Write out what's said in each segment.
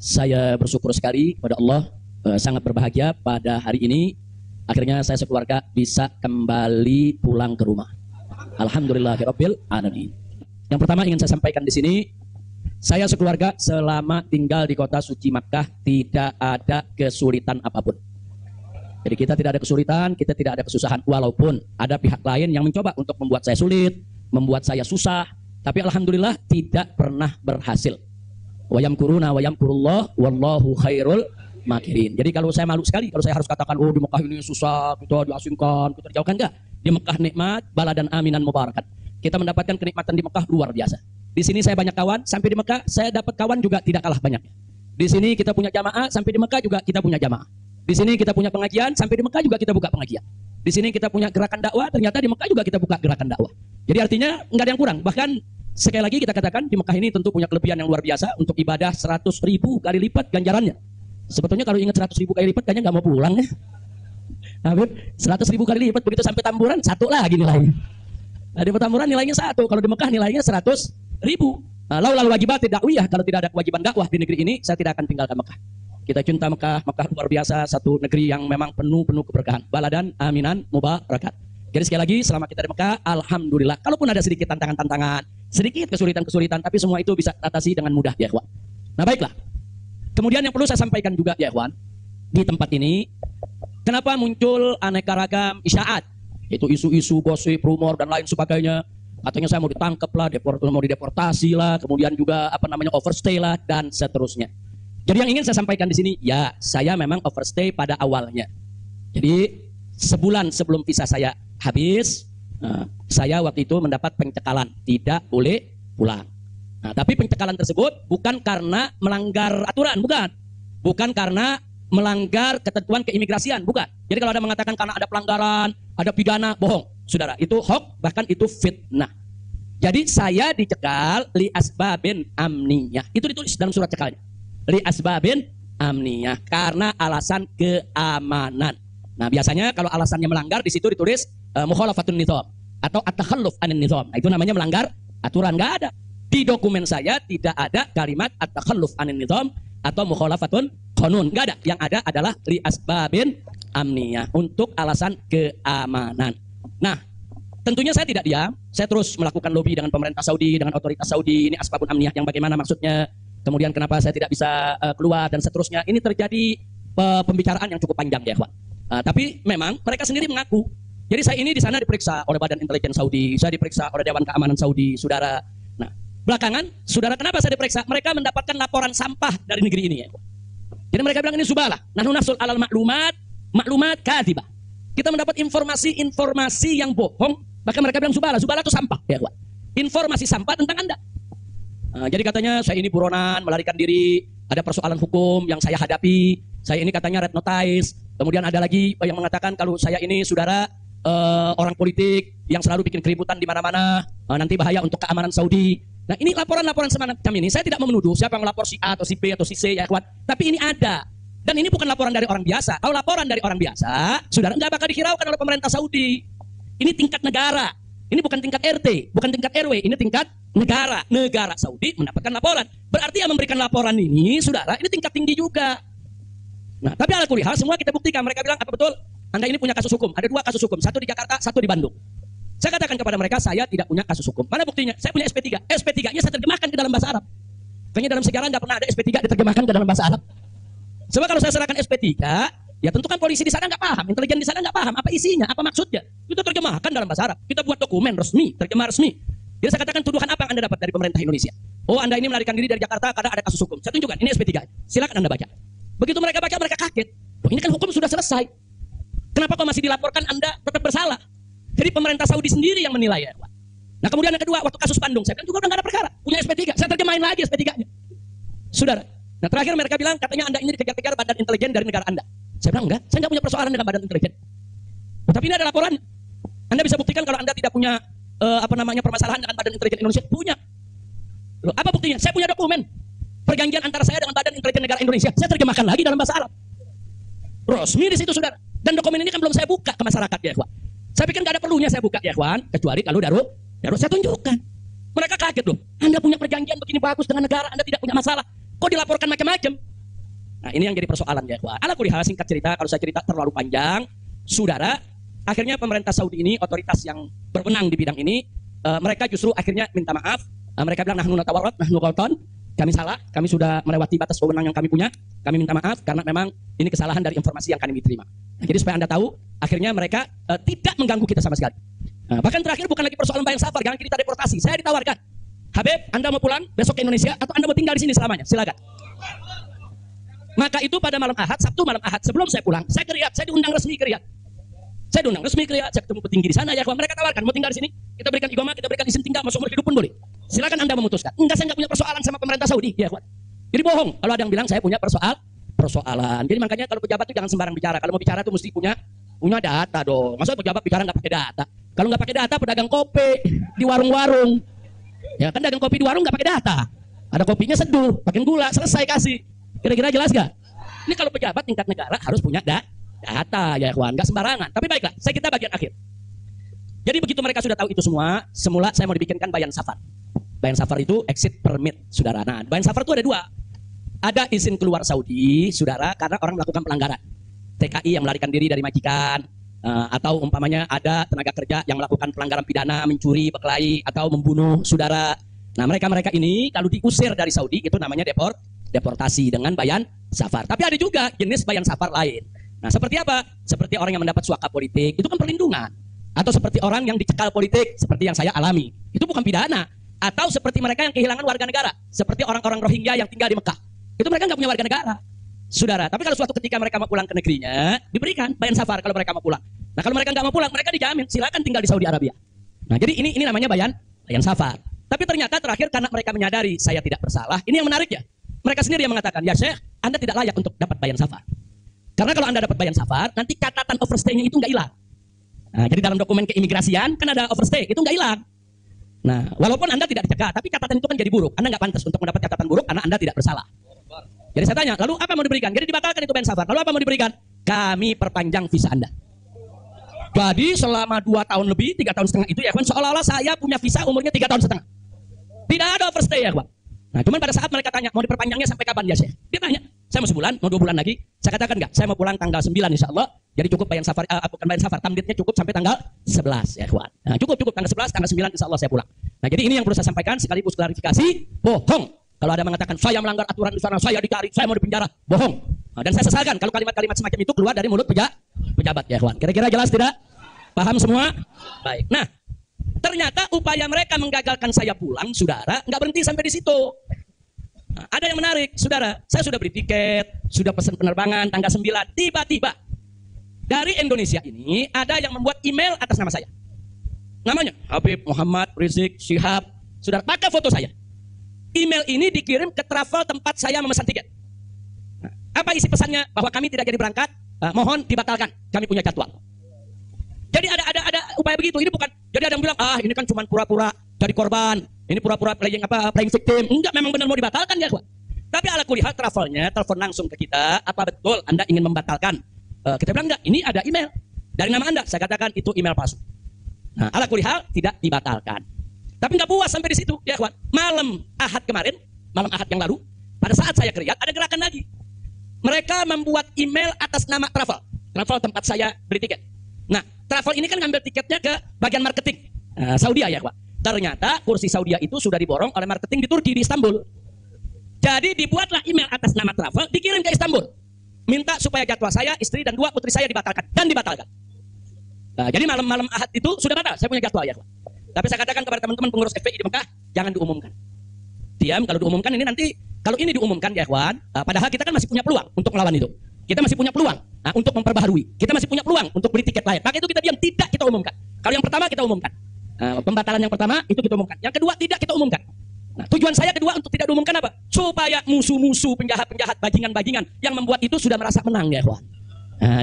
Saya bersyukur sekali kepada Allah, sangat berbahagia pada hari ini. Akhirnya saya sekeluarga bisa kembali pulang ke rumah. Alhamdulillahirabbil alamin. Yang pertama ingin saya sampaikan di sini, saya sekeluarga selama tinggal di kota suci Makkah tidak ada kesulitan apapun. Jadi kita tidak ada kesulitan, kita tidak ada kesusahan. Walaupun ada pihak lain yang mencoba untuk membuat saya sulit, membuat saya susah, tapi alhamdulillah tidak pernah berhasil. Wa yamkuruna wa yamkurullah wallahu khairul makirin. Jadi kalau saya malu sekali kalau saya harus katakan, oh di Mekah ini susah, kita diasingkan, kita dijauhkan. Enggak. Di Mekah nikmat, baladan aminan mubarakat. Kita mendapatkan kenikmatan di Mekah luar biasa. Di sini saya banyak kawan, sampai di Mekah saya dapat kawan juga tidak kalah banyaknya. Di sini kita punya jamaah, sampai di Mekah juga kita punya jamaah. Di sini kita punya pengajian, sampai di Mekah juga kita buka pengajian. Di sini kita punya gerakan dakwah, ternyata di Mekah juga kita buka gerakan dakwah. Jadi artinya nggak ada yang kurang. Bahkan sekali lagi kita katakan di Mekah ini tentu punya kelebihan yang luar biasa untuk ibadah 100.000 kali lipat ganjarannya. Sebetulnya kalau ingat 100.000 kali lipat kayaknya nggak mau pulang ya. Habib, 100.000 kali lipat begitu sampai Tamburan satu lagi nilainya. Nah, di Tamburan nilainya satu, kalau di Mekah nilainya 100.000. Lalu wajibat dakwiyah, kalau tidak ada kewajiban dakwah di negeri ini saya tidak akan tinggalkan Mekah. Kita cinta Mekah, Mekah luar biasa, satu negeri yang memang penuh keberkahan. Baladan aminan mubarakat. Jadi sekali lagi selama kita di Mekah, alhamdulillah. Kalaupun ada sedikit tantangan-tantangan, sedikit kesulitan-kesulitan, tapi semua itu bisa atasi dengan mudah ya ikhwan. Nah baiklah. Kemudian yang perlu saya sampaikan juga ya ikhwan, di tempat ini kenapa muncul aneka ragam isyaat, itu isu-isu gosip, rumor dan lain sebagainya. Katanya saya mau ditangkap lah, mau dideportasi lah, kemudian juga overstay lah dan seterusnya. Jadi yang ingin saya sampaikan di sini, ya saya memang overstay pada awalnya. Jadi sebulan sebelum visa saya habis, saya waktu itu mendapat pencekalan, tidak boleh pulang. Nah, tapi pencekalan tersebut bukan karena melanggar aturan, bukan karena melanggar ketentuan keimigrasian, bukan. Jadi kalau ada mengatakan karena ada pelanggaran, ada pidana, bohong, saudara. Itu hoax, bahkan itu fitnah. Jadi saya dicekal li asbabin amniyah. Itu ditulis dalam surat cekalnya. Li asbabin amniyah, karena alasan keamanan. Nah, biasanya kalau alasannya melanggar di situ ditulis mukhalafatun nizam atau at-takhalluf anin nizam. Nah, itu namanya melanggar aturan. Enggak ada. Di dokumen saya tidak ada kalimat at-takhalluf anin nizam atau mukhalafatun qanun. Enggak ada. Yang ada adalah li asbabin amniyah, untuk alasan keamanan. Nah, tentunya saya tidak diam. Saya terus melakukan lobby dengan pemerintah Saudi, dengan otoritas Saudi. Ini asbabun amniyah yang bagaimana maksudnya? Kemudian kenapa saya tidak bisa keluar dan seterusnya. Ini terjadi pembicaraan yang cukup panjang ya, Pak. Tapi memang mereka sendiri mengaku. Jadi saya ini di sana diperiksa oleh Badan Intelijen Saudi, saya diperiksa oleh Dewan Keamanan Saudi, saudara. Nah, belakangan, saudara, kenapa saya diperiksa? Mereka mendapatkan laporan sampah dari negeri ini ya. Jadi mereka bilang ini subalah. Nahnu nasul alal maklumat kadhibah. Kita mendapat informasi yang bohong, maka mereka bilang subalah itu sampah ya, Pak. Informasi sampah tentang Anda. Jadi katanya saya ini buronan, melarikan diri, ada persoalan hukum yang saya hadapi, saya ini katanya red notice, kemudian ada lagi yang mengatakan kalau saya ini saudara orang politik yang selalu bikin keributan di mana-mana, nanti bahaya untuk keamanan Saudi. Nah ini laporan-laporan semacam ini, saya tidak mau menuduh siapa yang melapor si A atau si B atau si C ya kawan, tapi ini ada. Dan ini bukan laporan dari orang biasa. Kalau laporan dari orang biasa, saudara nggak bakal dihiraukan oleh pemerintah Saudi. Ini tingkat negara. Ini bukan tingkat RT, bukan tingkat RW, ini tingkat negara. Negara Saudi mendapatkan laporan. Berarti yang memberikan laporan ini, saudara, ini tingkat tinggi juga. Nah, tapi ala kulli hal semua kita buktikan. Mereka bilang, apa betul? Anda ini punya kasus hukum. Ada 2 kasus hukum, satu di Jakarta, satu di Bandung. Saya katakan kepada mereka, saya tidak punya kasus hukum. Mana buktinya? Saya punya SP3. SP3-nya saya terjemahkan ke dalam bahasa Arab. Kayaknya dalam sejarah nggak pernah ada SP3 diterjemahkan ke dalam bahasa Arab. Sebab kalau saya serahkan SP3, ya tentu kan polisi di sana nggak paham, intelijen di sana nggak paham apa isinya, apa maksudnya. Kita terjemahkan dalam bahasa Arab. Kita buat dokumen resmi, terjemah resmi. Jadi saya katakan tuduhan apa yang Anda dapat dari pemerintah Indonesia? Oh, Anda ini melarikan diri dari Jakarta karena ada kasus hukum. Saya tunjukkan, ini SP3. Silakan Anda baca. Begitu mereka baca, mereka kaget. Oh, ini kan hukum sudah selesai. Kenapa kok masih dilaporkan Anda tetap bersalah? Jadi pemerintah Saudi sendiri yang menilai ya. Nah, kemudian yang kedua, waktu kasus Bandung, saya kan juga udah nggak ada perkara, punya SP3. Saya terjemahin lagi SP3-nya. Saudara. Nah, terakhir mereka bilang katanya Anda ini dikejar-kejar badan intelijen dari negara Anda. Saya bilang enggak, saya nggak punya persoalan dengan badan intelijen. Tapi ini ada laporan. Anda bisa buktikan kalau Anda tidak punya permasalahan dengan badan intelijen Indonesia. Punya. Loh, apa buktinya? Saya punya dokumen. Perjanjian antara saya dengan badan intelijen negara Indonesia. Saya terjemahkan lagi dalam bahasa Arab. Resmi di situ, saudara. Dan dokumen ini kan belum saya buka ke masyarakat ya, ikhwan. Saya pikir nggak ada perlunya saya buka ya, ikhwan, kecuali kalau darurat saya tunjukkan. Mereka kaget loh. Anda punya perjanjian begini bagus dengan negara, Anda tidak punya masalah. Kok dilaporkan macam-macam? Nah, ini yang jadi persoalan ya, ikhwan. Ala kulli hal, singkat cerita, kalau saya cerita terlalu panjang, saudara, akhirnya pemerintah Saudi ini, otoritas yang berwenang di bidang ini, mereka justru akhirnya minta maaf. Mereka bilang nahnu natawarrat, nahnu qalton, kami salah, kami sudah melewati batas wewenang yang kami punya, kami minta maaf karena memang ini kesalahan dari informasi yang kami terima. Nah, jadi supaya Anda tahu, akhirnya mereka tidak mengganggu kita sama sekali. Bahkan terakhir bukan lagi persoalan bayang safar, jangan kita deportasi. Saya ditawarkan, Habib, Anda mau pulang besok ke Indonesia atau Anda mau tinggal di sini selamanya? Silakan. Maka itu pada malam Ahad, Sabtu malam Ahad, sebelum saya pulang, saya ke Riyadh, saya diundang resmi ke Riyadh. Saya diundang resmi ke Riyadh, saya ketemu petinggi di sana ya, mereka tawarkan, mau tinggal di sini, kita berikan iqamah, kita berikan izin tinggal, masuk umur hidup pun boleh. Silakan Anda memutuskan. Enggak, saya enggak punya persoalan sama pemerintah Saudi, ya, kawan. Jadi bohong kalau ada yang bilang saya punya persoalan. Jadi makanya kalau pejabat itu jangan sembarang bicara. Kalau mau bicara itu mesti punya data dong. Masa pejabat bicara nggak pakai data? Kalau nggak pakai data, pedagang kopi di warung-warung, ya kan dagang kopi di warung nggak pakai data. Ada kopinya seduh, pakai gula, selesai kasih. Kira-kira jelas gak? Ini kalau pejabat tingkat negara harus punya data ya kawan, nggak sembarangan. Tapi baiklah, kita bagian akhir. Jadi begitu mereka sudah tahu itu semua, semula saya mau dibikinkan bayan safar. Bayan safar itu exit permit, saudara. Nah, bayan safar itu ada dua. Ada izin keluar Saudi, saudara, karena orang melakukan pelanggaran. TKI yang melarikan diri dari majikan, atau umpamanya ada tenaga kerja yang melakukan pelanggaran pidana, mencuri, berkelahi, atau membunuh saudara. Nah, mereka ini kalau diusir dari Saudi, itu namanya deportasi dengan bayan safar. Tapi ada juga jenis bayan safar lain. Nah, seperti apa? Seperti orang yang mendapat suaka politik, itu kan perlindungan. Atau seperti orang yang dicekal politik, seperti yang saya alami. Itu bukan pidana. Atau seperti mereka yang kehilangan warga negara, seperti orang-orang Rohingya yang tinggal di Mekah. Itu mereka nggak punya warga negara, saudara. Tapi kalau suatu ketika mereka mau pulang ke negerinya, diberikan bayan safar kalau mereka mau pulang. Nah, kalau mereka nggak mau pulang, mereka dijamin silakan tinggal di Saudi Arabia. Nah, jadi ini namanya bayan safar. Tapi ternyata terakhir karena mereka menyadari saya tidak bersalah, ini yang menarik ya. Mereka sendiri yang mengatakan, ya Syekh, Anda tidak layak untuk dapat bayan safar. Karena kalau Anda dapat bayan safar, nanti catatan overstay-nya itu nggak hilang. Nah, jadi dalam dokumen keimigrasian kan ada overstay, itu nggak hilang. Nah, walaupun Anda tidak dicegah, tapi catatan itu kan jadi buruk. Anda nggak pantas untuk mendapat catatan buruk karena Anda tidak bersalah. Jadi saya tanya, lalu apa mau diberikan? Jadi dibatalkan itu bayan safar. Lalu apa mau diberikan? Kami perpanjang visa Anda. Jadi selama 2 tahun lebih, 3 tahun setengah itu ya kan, seolah-olah saya punya visa umurnya 3 tahun setengah. Tidak ada overstay ya, Pak. Nah, cuman pada saat mereka tanya, mau diperpanjangnya sampai kapan ya, Syekh? Dia tanya, saya mau sebulan, mau 2 bulan lagi. Saya katakan enggak, saya mau pulang tanggal 9 insya Allah. Jadi cukup bayan safar, bukan bayan safar, tamdidnya cukup sampai tanggal 11 ya, kawan. Nah, cukup tanggal 11, tanggal 9 insya Allah saya pulang. Nah, jadi ini yang perlu saya sampaikan sekaligus klarifikasi, bohong. Kalau ada mengatakan saya melanggar aturan di sana, saya ditarik, saya mau dipenjara, bohong. Nah, dan saya sesalkan kalau kalimat-kalimat semacam itu keluar dari mulut pejabat ya, kawan. Kira-kira jelas tidak? Paham semua? Baik. Nah, ternyata upaya mereka menggagalkan saya pulang, saudara, nggak berhenti sampai di situ. Nah, ada yang menarik, saudara. Saya sudah beli tiket, sudah pesan penerbangan tanggal 9. Tiba-tiba dari Indonesia ini ada yang membuat email atas nama saya. Namanya Habib Muhammad Rizik Syihab. Saudara, pakai foto saya. Email ini dikirim ke travel tempat saya memesan tiket. Nah, apa isi pesannya? Bahwa kami tidak jadi berangkat, mohon dibatalkan. Kami punya jadwal. Jadi ada upaya begitu. Ini bukan. Jadi ada yang bilang, ini kan cuma pura-pura jadi korban. Ini pura-pura playing victim. Enggak, memang benar mau dibatalkan ya, kawan. Tapi ala kulli hal travelnya telepon langsung ke kita. Apa betul Anda ingin membatalkan? Kita bilang enggak. Ini ada email dari nama Anda. Saya katakan itu email palsu. Nah, ala kulli hal tidak dibatalkan. Tapi enggak puas sampai di situ, ya, kawan. Malam Ahad kemarin, malam Ahad yang lalu, pada saat saya ke Riyadh, ada gerakan lagi. Mereka membuat email atas nama travel tempat saya beli tiket. Nah, travel ini kan ngambil tiketnya ke bagian marketing Saudi ya, Pak. Ternyata kursi Saudi itu sudah diborong oleh marketing di Turki, di Istanbul. Jadi dibuatlah email atas nama travel, dikirim ke Istanbul. Minta supaya jadwal saya, istri dan 2 putri saya dibatalkan. Dan dibatalkan. Nah, jadi malam-malam Ahad itu sudah batal, saya punya jadwal ya, Pak. Tapi saya katakan kepada teman-teman pengurus FPI di Mekah, jangan diumumkan. Diam, kalau diumumkan ini nanti, kalau ini diumumkan ya, kawan, padahal kita kan masih punya peluang untuk melawan itu. Kita masih punya peluang untuk memperbaharui. Kita masih punya peluang untuk beli tiket lain. Maka itu kita diam, tidak kita umumkan. Kalau yang pertama kita umumkan. Pembatalan yang pertama itu kita umumkan. Yang kedua tidak kita umumkan. Nah, tujuan saya kedua untuk tidak diumumkan apa? Supaya musuh-musuh, penjahat-penjahat, bajingan-bajingan yang membuat itu sudah merasa menang ya, kawan.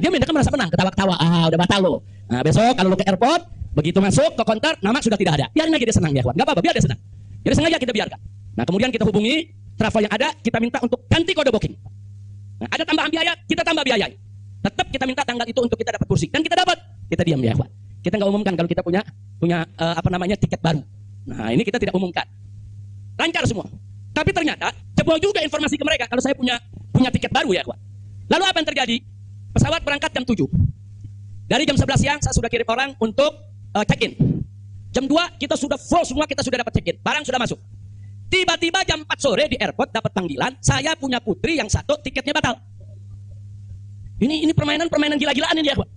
Dia kan merasa menang, ketawa-ketawa, udah batal loh. Nah, besok kalau lo ke airport, begitu masuk ke counter, nama sudah tidak ada. Biarin aja dia senang ya, kawan. Gak apa-apa, biar dia senang. Jadi sengaja kita biarkan. Nah, kemudian kita hubungi travel yang ada, kita minta untuk ganti kode booking. Nah, ada tambahan biaya, kita tambah biaya. Tetap kita minta tanggal itu untuk kita dapat kursi. Dan kita dapat. Kita diam ya, kawan. Kita nggak umumkan kalau kita punya tiket baru. Nah, ini kita tidak umumkan. Lancar semua. Tapi ternyata jebol juga informasi ke mereka kalau saya punya tiket baru ya, kawan. Lalu apa yang terjadi? Pesawat berangkat jam 7. Dari jam 11 siang saya sudah kirim orang untuk check-in. Jam 2 kita sudah full semua, kita sudah dapat check-in. Barang sudah masuk. Tiba-tiba jam 4 sore di airport dapat panggilan, saya punya putri yang satu tiketnya batal. Ini permainan gila-gilaan ini ya, kawan.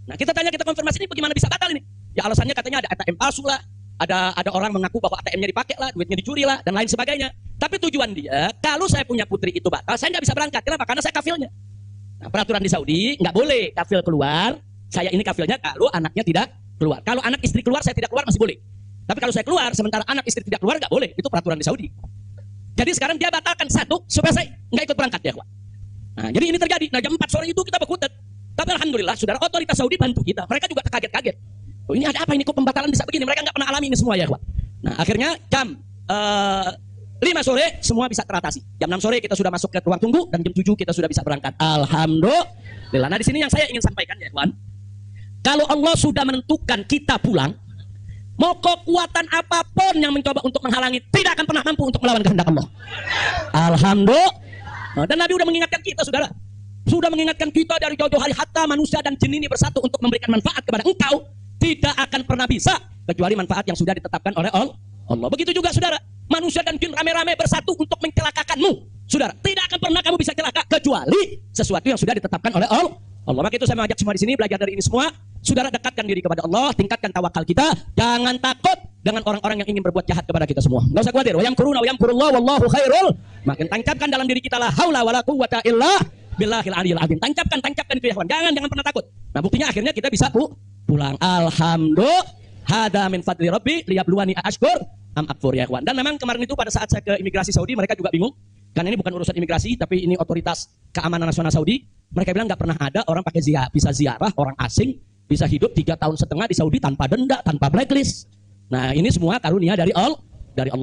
Nah, kita tanya, kita konfirmasi ini bagaimana bisa batal ini? Ya alasannya katanya ada ATM palsu lah, ada orang mengaku bahwa ATM-nya dipakai lah, duitnya dicuri lah, dan lain sebagainya. Tapi tujuan dia, kalau saya punya putri itu batal, saya nggak bisa berangkat. Kenapa? Karena saya kafilnya. Nah, peraturan di Saudi nggak boleh kafil keluar. Saya ini kafilnya kalau anaknya tidak keluar. Kalau anak istri keluar, saya tidak keluar masih boleh. Tapi kalau saya keluar, sementara anak istri tidak keluar, nggak boleh. Itu peraturan di Saudi. Jadi sekarang dia batalkan satu supaya saya nggak ikut berangkat ya, kawan. Nah, jadi ini terjadi. Nah, jam 4 sore itu kita berkutat. Tapi alhamdulillah, saudara, otoritas Saudi bantu kita. Mereka juga kaget-kaget. Oh, ini ada apa ini, kok pembatalan bisa begini? Mereka nggak pernah alami ini semua ya, kawan. Nah, akhirnya jam 5 sore semua bisa teratasi. Jam 6 sore kita sudah masuk ke ruang tunggu dan jam 7 kita sudah bisa berangkat. Alhamdulillah. Nah, di sini yang saya ingin sampaikan ya, kawan. Kalau Allah sudah menentukan kita pulang, mau kekuatan apapun yang mencoba untuk menghalangi tidak akan pernah mampu untuk melawan kehendak Allah. Alhamdulillah. Nah, dan Nabi sudah mengingatkan kita, saudara. Sudah mengingatkan kita dari jauh-jauh hari, hatta manusia dan jin ini bersatu untuk memberikan manfaat kepada engkau, tidak akan pernah bisa kecuali manfaat yang sudah ditetapkan oleh Allah. Begitu juga, saudara, manusia dan jin rame-rame bersatu untuk mencelakakanmu, saudara. Tidak akan pernah kamu bisa celaka kecuali sesuatu yang sudah ditetapkan oleh Allah. Maka itu saya mengajak semua di sini belajar dari ini semua. Saudara, dekatkan diri kepada Allah, tingkatkan tawakal kita, jangan takut dengan orang-orang yang ingin berbuat jahat kepada kita semua. Enggak usah khawatir. Wa yamkuruna wa yamkurullah wallahu khairul. Makin tancapkan dalam diri kita la haula wala quwwata illa billahil aliyil azim. Tancapkan itu ya, kawan. Jangan pernah takut. Nah, buktinya akhirnya kita bisa pulang. Alhamdulillah. Hada min fadli rabbi liyabluwani ashkur am akfur ya, kawan. Dan memang kemarin itu pada saat saya ke imigrasi Saudi, mereka juga bingung. Karena ini bukan urusan imigrasi, tapi ini otoritas keamanan nasional Saudi. Mereka bilang nggak pernah ada orang pakai bisa ziarah orang asing, bisa hidup 3,5 tahun di Saudi tanpa denda, tanpa blacklist. Nah, ini semua karunia dari Allah.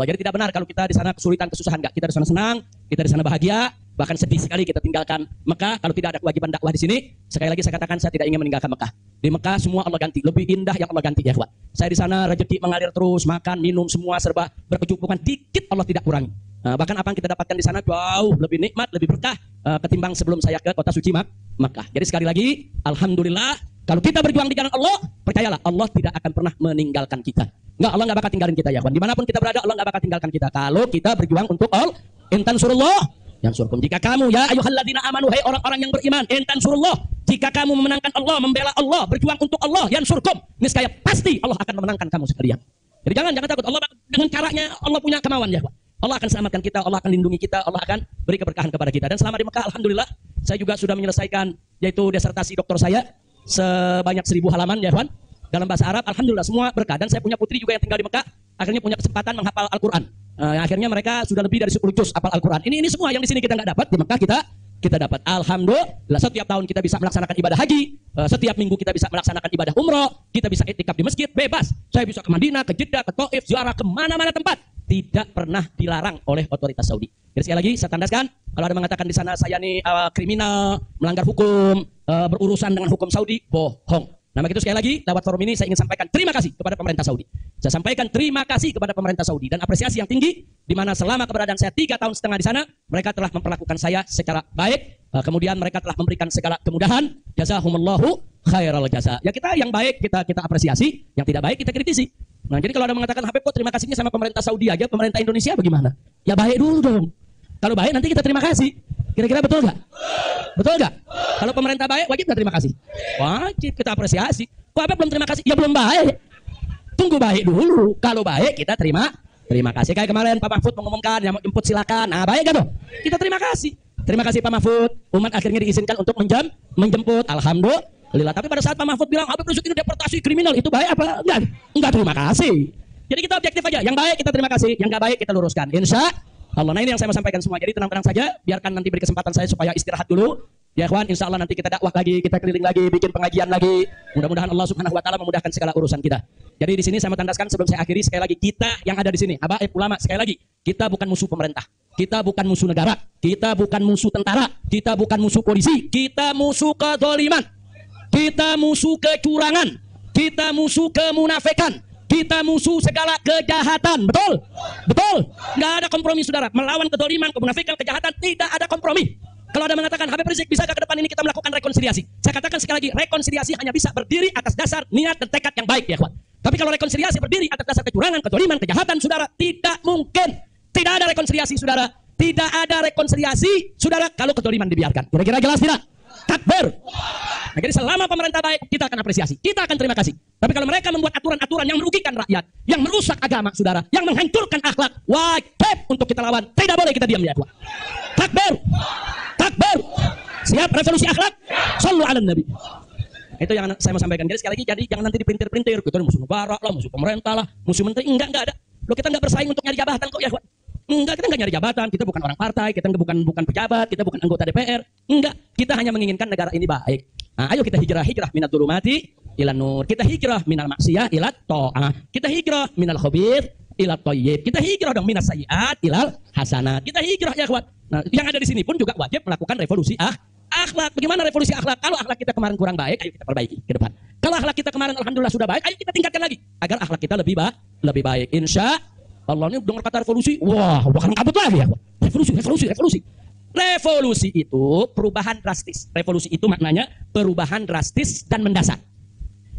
Jadi tidak benar kalau kita di sana kesulitan, kesusahan. Enggak, kita di sana senang, kita di sana bahagia, bahkan sedih sekali kita tinggalkan Mekah kalau tidak ada kewajiban dakwah di sini. Sekali lagi saya katakan, saya tidak ingin meninggalkan Mekah. Di Mekah semua Allah ganti, lebih indah yang Allah ganti ya, kawan. Saya di sana rezeki mengalir terus, makan, minum semua serba berkecukupan, dikit Allah tidak kurangi. Bahkan apa yang kita dapatkan di sana jauh lebih nikmat, lebih berkah ketimbang sebelum saya ke kota suci Makkah. Jadi sekali lagi, alhamdulillah, kalau kita berjuang di jalan Allah, percayalah Allah tidak akan pernah meninggalkan kita. Enggak, Allah enggak bakal tinggalin kita ya, kawan. Dimanapun kita berada, Allah enggak bakal tinggalkan kita. Kalau kita berjuang untuk Allah, intan surullah yang surkum. Jika kamu ya ayyuhalladzina amanu, hai orang-orang yang beriman, intan surullah, jika kamu memenangkan Allah, membela Allah, berjuang untuk Allah, yang surkum, niscaya pasti Allah akan memenangkan kamu sekalian. Jadi jangan takut. Allah dengan caranya Allah punya kemauan ya, kawan. Allah akan selamatkan kita, Allah akan lindungi kita, Allah akan beri keberkahan kepada kita. Dan selama di Mekah, alhamdulillah, saya juga sudah menyelesaikan yaitu disertasi doktor saya sebanyak 1000 halaman ya, kawan. Dalam bahasa Arab, alhamdulillah semua berkah. Dan saya punya putri juga yang tinggal di Mekah, akhirnya punya kesempatan menghafal Al-Quran. Akhirnya mereka sudah lebih dari 10 juz hafal Al-Quran. Ini semua yang di sini kita nggak dapat, di Mekah kita dapat. Alhamdulillah, setiap tahun kita bisa melaksanakan ibadah haji, setiap minggu kita bisa melaksanakan ibadah umroh, kita bisa iktikaf di masjid, bebas. Saya bisa ke Madinah, ke Jeddah, ke Taif, ziarah kemana-mana tempat. Tidak pernah dilarang oleh otoritas Saudi. Jadi sekali lagi saya tandaskan, kalau ada mengatakan di sana saya nih kriminal, melanggar hukum, berurusan dengan hukum Saudi, bohong. Nah, begitu sekali lagi lewat forum ini saya ingin sampaikan terima kasih kepada pemerintah Saudi. Saya sampaikan terima kasih kepada pemerintah Saudi dan apresiasi yang tinggi di mana selama keberadaan saya 3,5 tahun di sana, mereka telah memperlakukan saya secara baik. Kemudian mereka telah memberikan segala kemudahan. Jazahumullahu khairal jaza. Ya, kita yang baik kita apresiasi, yang tidak baik kita kritisi. Nah, jadi kalau ada mengatakan Habib kok terima kasihnya sama pemerintah Saudi aja, pemerintah Indonesia bagaimana? Ya baik dulu dong. Kalau baik nanti kita terima kasih. Kira-kira betul nggak? Betul nggak? Kalau pemerintah baik wajib nggak terima kasih? Wajib kita apresiasi. Kok Habib belum terima kasih? Ya belum baik. Tunggu baik dulu. Kalau baik kita terima kasih. Kayak kemarin Pak Mahfud mengumumkan yang mau jemput silakan. Nah, baik kan tuh? Kita terima kasih. Terima kasih Pak Mahfud. Umat akhirnya diizinkan untuk menjemput. Alhamdulillah. Tapi pada saat Pak Mahfud bilang Habib Rizik ini deportasi kriminal, itu baik apa? Enggak terima kasih. Jadi kita objektif aja. Yang baik kita terima kasih, yang enggak baik kita luruskan. Insya Allah. Nah, ini yang saya mau sampaikan semua. Jadi tenang-tenang saja. Biarkan nanti beri kesempatan saya supaya istirahat dulu. Ya kawan, insya Allah nanti kita dakwah lagi, kita keliling lagi, bikin pengajian lagi. Mudah-mudahan Allah Subhanahu Wa Taala memudahkan segala urusan kita. Jadi di sini saya mau tandaskan sebelum saya akhiri sekali lagi, kita yang ada di sini, habaib ulama, sekali lagi, kita bukan musuh pemerintah, kita bukan musuh negara, kita bukan musuh tentara, kita bukan musuh polisi, kita musuh kezaliman, kita musuh kecurangan, kita musuh kemunafikan, Kita musuh segala kejahatan. Betul? Betul? Nggak ada kompromi, saudara. Melawan kedoliman, kemunafikan, kejahatan, tidak ada kompromi. Kalau ada mengatakan, Habib Rizik, bisakah ke depan ini kita melakukan rekonsiliasi? Saya katakan sekali lagi, rekonsiliasi hanya bisa berdiri atas dasar niat dan tekad yang baik, ya kawan. Tapi kalau rekonsiliasi berdiri atas dasar kecurangan, kedoliman, kejahatan, saudara, tidak mungkin. Tidak ada rekonsiliasi, saudara. Tidak ada rekonsiliasi, saudara, kalau kedoliman dibiarkan. Kira-kira jelas tidak? Takbir. Nah, jadi selama pemerintah baik, kita akan apresiasi, kita akan terima kasih. Tapi kalau mereka membuat aturan-aturan yang merugikan rakyat, yang merusak agama, saudara, yang menghancurkan akhlak, wajib untuk kita lawan. Tidak boleh kita diam, ya. Takbir. Takbir. Siap revolusi akhlak? Shallu ala nabi. Itu yang saya mau sampaikan. Jadi sekali lagi, jadi jangan nanti dipelintir-pelintir. Kita musuh negara lah, musuh pemerintah lah, musuh menteri. Enggak ada. Loh, kita enggak bersaing untuk nyari jabatan kok, ya. Enggak, kita enggak nyari jabatan, kita bukan orang partai, kita bukan pejabat, kita bukan anggota DPR. Enggak, kita hanya menginginkan negara ini baik. Nah, ayo kita hijrah minat dzulumati ilan nur. Kita hijrah minal maksiyah ila ta'ah. Kita hijrah minal khabith ila thayyib. Kita hijrah dong minas sayyiat ilal hasanat. Kita hijrah, ya kawan. Nah, yang ada di sini pun juga wajib melakukan revolusi akhlak. Bagaimana revolusi akhlak? Kalau akhlak kita kemarin kurang baik, ayo kita perbaiki ke depan. Kalau akhlak kita kemarin alhamdulillah sudah baik, ayo kita tingkatkan lagi agar akhlak kita lebih baik. Insya Allah. Ini dengar kata revolusi, wah, bakal kabut lagi, ya. Revolusi itu perubahan drastis. Revolusi itu maknanya perubahan drastis dan mendasar.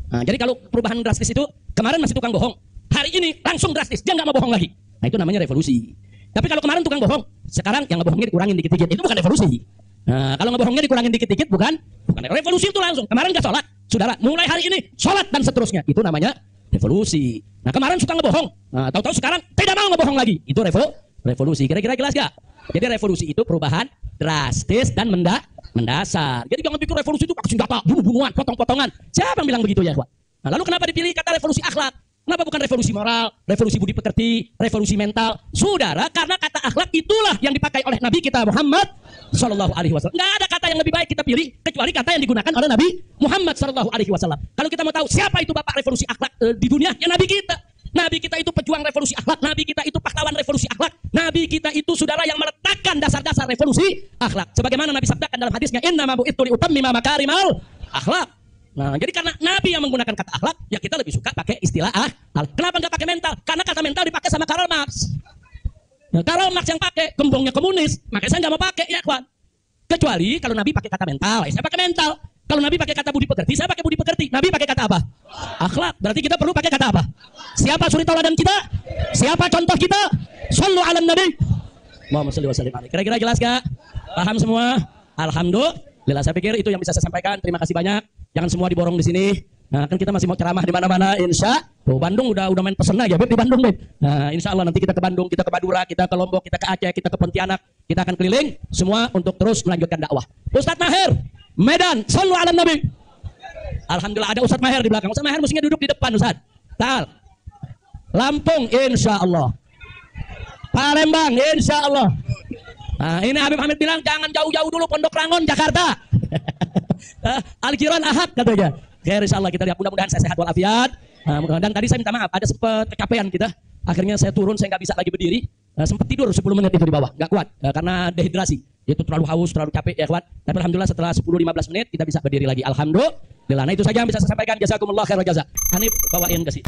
Nah, jadi kalau perubahan drastis itu kemarin masih tukang bohong, hari ini langsung drastis, dia nggak mau bohong lagi. Nah, itu namanya revolusi. Tapi kalau kemarin tukang bohong, sekarang yang ngebohongnya dikurangin dikit-dikit, itu bukan revolusi. Nah, kalau ngebohongnya dikurangin dikit-dikit, bukan revolusi. Itu langsung. Kemarin nggak sholat, saudara, mulai hari ini sholat dan seterusnya. Itu namanya revolusi. Nah, kemarin suka ngebohong, nah, tahu-tahu sekarang tidak mau ngebohong lagi. Itu revolusi. Kira-kira jelas gak? Jadi revolusi itu perubahan drastis dan mendasar. Jadi jangan pikir revolusi itu pakai senjata, bunuh-bunuhan, potong-potongan. Siapa yang bilang begitu, ya, Pak? Nah, lalu kenapa dipilih kata revolusi akhlak? Kenapa bukan revolusi moral, revolusi budi pekerti, revolusi mental? Saudara, karena kata akhlak itulah yang dipakai oleh Nabi kita Muhammad Sallallahu Alaihi Wasallam. Nggak ada kata yang lebih baik kita pilih kecuali kata yang digunakan oleh Nabi Muhammad Sallallahu Alaihi Wasallam. Kalau kita mau tahu siapa itu bapak revolusi akhlak di dunia, ya Nabi kita. Nabi kita itu pejuang revolusi akhlak. Nabi kita itu pahlawan revolusi akhlak. Nabi kita itu saudara yang meletakkan dasar-dasar revolusi akhlak. Sebagaimana Nabi sabdakan dalam hadisnya, Inna ma bu'ithu li utammima makarimal akhlak. Nah, jadi karena Nabi yang menggunakan kata akhlak, ya kita lebih suka pakai istilah Kenapa nggak pakai mental? Karena kata mental dipakai sama Karl Marx. Nah, Karl Marx yang pakai gembongnya komunis, makanya saya nggak mau pakai, ya kawan. Kecuali kalau Nabi pakai kata mental, saya pakai mental. Kalau Nabi pakai kata budi pekerti, saya pakai budi pekerti. Nabi pakai kata apa? Akhlak. Berarti kita perlu pakai kata apa? Siapa suri tauladan kita? Siapa contoh kita? Shallu ala nabi. Muhammad sallallahu alaihi wasallam. Kira-kira jelas gak? Paham semua? Alhamdulillah. Saya pikir itu yang bisa saya sampaikan. Terima kasih banyak. Jangan semua diborong di sini. Nah, kan kita masih mau ceramah di mana-mana, insya. Bandung udah main pesen aja, Beb, di Bandung, Beb. Nah, insya Allah nanti kita ke Bandung, kita ke Madura, kita ke Lombok, kita ke Aceh, kita ke Pontianak, kita akan keliling semua untuk terus melanjutkan dakwah. Ustadz Maher, Medan, shallu ala nabi. Alhamdulillah ada Ustadz Maher di belakang. Ustadz Maher mestinya duduk di depan, Ustadz. Tal. Lampung, insya Allah. Palembang, insya Allah. Nah, ini Habib Hamid bilang jangan jauh-jauh dulu, Pondok Rangon, Jakarta. Al-Jiran Ahad katanya. Oke, insya Allah kita lihat, mudah-mudahan saya sehat walafiat. Dan tadi saya minta maaf, ada sempat kecapean kita. Akhirnya saya turun, saya nggak bisa lagi berdiri. Sempat tidur 10 menit itu di bawah, nggak kuat karena dehidrasi. Itu terlalu haus, terlalu capek, ya kuat. Tapi alhamdulillah setelah 10-15 menit kita bisa berdiri lagi. Alhamdulillah. Nah, itu saja yang bisa saya sampaikan. Jazakumullah khairan jazak. Hanif bawain ke sini.